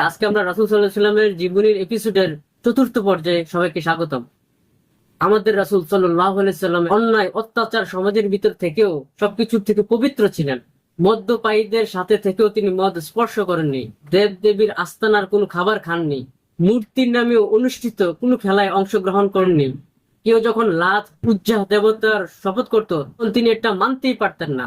আজকে আমরা রাসূল সাল্লাল্লাহু আলাইহি সাল্লামের জীবনীর এপিসোডের চতুর্থ পর্যায়ে সবাইকে স্বাগতম। আমাদের রাসূল সাল্লাল্লাহু আলাইহি সাল্লাম অন্যায় অত্যাচার সমাজের ভিতর থেকেও সবকিছুর থেকে পবিত্র ছিলেন। মদ্যপায়ীদের সাথে থেকেও তিনি মদ স্পর্শ করেননি। দেব দেবীর আস্তানার কোনো খাবার খাননি। মূর্তির নামেও অনুষ্ঠিত কোনো খেলায় অংশগ্রহণ করেননি। কেউ যখন লাত উজ্জা দেবতার শপথ করত তখন তিনি এটা মানতেই পারতেন না।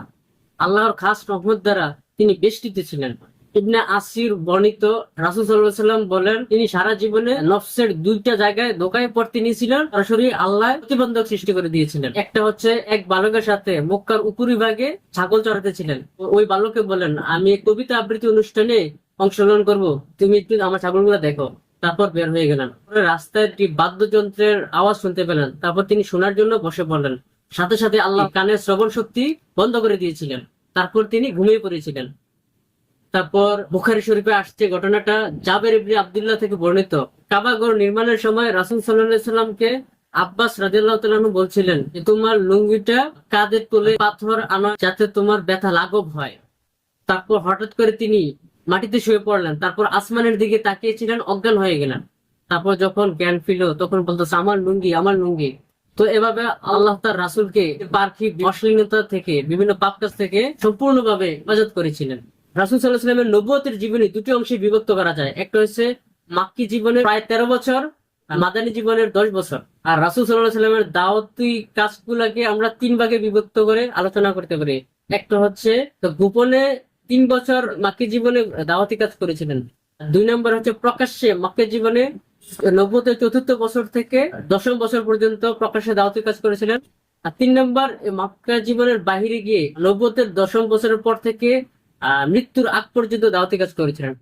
আল্লাহর খাস রহমত দ্বারা তিনি বেষ্টিত ছিলেন। ইবনে আসির বর্ণিত, রাসূল সাল্লাল্লাহু আলাইহি সাল্লাম বলেন, তিনি সারা জীবনে নফসের দুইটা জায়গায় ধোঁকায় পড়তে নিয়েছিলেন, সরাসরি আল্লাহ প্রতিবন্ধক সৃষ্টি করে দিয়েছিলেন। একটা হচ্ছে এক বালকের সাথে মক্কার উপরিভাগে ছাগল চড়াতে ছিলেন। ওই বালককে বলেন, আমি কবিতা আবৃত্তি অনুষ্ঠানে অংশগ্রহণ করব, তুমি একটু আমার ছাগলগুলো দেখো। তারপর বের হয়ে গেলেন। রাস্তায় একটি বাদ্যযন্ত্রের আওয়াজ শুনতে পেলেন। তারপর তিনি শোনার জন্য বসে পড়লেন। সাথে সাথে আল্লাহ কানের শ্রবণ শক্তি বন্ধ করে দিয়েছিলেন। তারপর তিনি ঘুমিয়ে পড়েছিলেন। তারপর বুখারী শরীফে আসছে ঘটনাটা জাবের ইবনে আব্দুল্লাহ থেকে বর্ণিত। কাবাঘর নির্মাণের সময় রাসূল সাল্লাল্লাহু আলাইহি সাল্লামকে আব্বাস রাদিয়াল্লাহু তাআলা আনহু বলছিলেন যে, তোমার লুঙ্গিটা কাঁধে তুলে পাথর আনো যাতে তোমার ব্যথা লাঘব হয়। তারপর হঠাৎ করে তিনি মাটিতে শুয়ে পড়লেন। তারপর আসমানের দিকে তাকিয়েছিলেন, অজ্ঞান হয়ে গেলেন। তারপর যখন জ্ঞান ফিরল তখন বলতেছে, আমার লুঙ্গি, আমার লুঙ্গি। তো এভাবে আল্লাহ তার রাসূলকে পার্থিব অশ্লীলতা থেকে, বিভিন্ন পাপ কাজ থেকে সম্পূর্ণভাবে হেফাজত করেছিলেন। রাসূল সাল্লাল্লাহু আলাইহি ওয়াসাল্লামের নবুয়তের জীবনী দুটি অংশে বিভক্ত করা যায়। একটা হচ্ছে মাক্কি জীবনে প্রায় 13 বছর, আর মাদানী জীবনের 10 বছর। আর রাসূল সাল্লাল্লাহু আলাইহি ওয়াসাল্লামের দাওয়াতি কাজগুলোকে আমরা 3 ভাগে বিভক্ত করে আলোচনা করতে পারি। একটা হচ্ছে গোপনে 3 বছর মাক্কি জীবনে দাওয়াতি কাজ করেছিলেন। 2 নম্বর হচ্ছে প্রকাশ্যে মক্কা জীবনে নবুয়তের 4র্থ বছর থেকে 10ম বছর পর্যন্ত প্রকাশ্যে দাওয়াতি কাজ করেছিলেন। আর 3 নম্বর মক্কা জীবনের বাহিরে গিয়ে নবুয়তের 10ম বছরের পর থেকে মৃত্যুর আগ পর্যন্ত দাওয়াতি কাজ করেছিলেন।